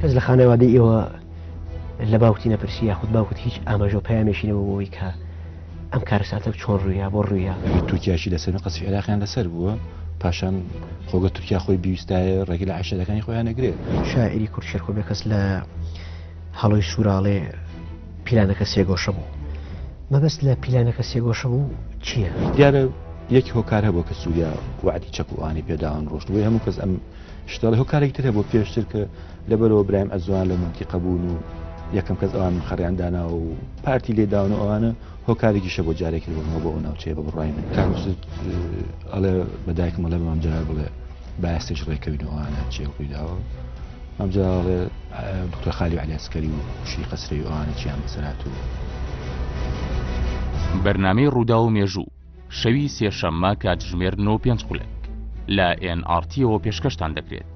کەس لە خانەوادەی ئێوە لە باوکی نەپرسی یاخود باوکت هیچ ئاماژە و پامێشینەوە بۆی کە ئەم کارەساتە چۆن ڕوویا بۆ ڕوویا تورکیاشی لەسەر قەسی عێراقیان لەسەر بووە پاشان خۆگە تورکیا خۆی بیویستایە ڕێگە لە عەشەرەکانی خۆیان نەگرێت شاعری کورد شێرکۆ بێ کەس لە هەڵۆی سوراڵێ پیلانەکە سێگۆشە بوو مەبەست لە پیلانەکە سێگۆشە بوو چییە؟ دیارە یەک هۆکار هەبوو کە سووریا وعدی چەکوانی پێداوان ڕۆژ بۆی هەموو کەس ئەم شتەڵی هۆکارێک تر هەبوو پێشتر کە لەبەرەوە برایم ئەزوان لە منتیقە بوون و یەکەم کەس ئەوان خەریاندانا و پارتی لێداون و ئەوانە هۆکارێکی شە بۆ جارێکی بوونەوە بۆ ئەو ناوچەیە بە بڕای من ئەڵێ بەدایکم بڵێ بە مامجلال بڵێ بایستێش ڕێکەوین و ئەوانە چێ ڕوویداوە مامجلال دکتۆر خالی عەلی عەسکەری و شی قەسرەی و ئەوانە چیان بەسەرات و بەرنامەی ڕوودا و مێژوو شەوی سێشەممە کاتژمێر 9:05 لە NRT-ەوە پێشکەشتان دەکرێت.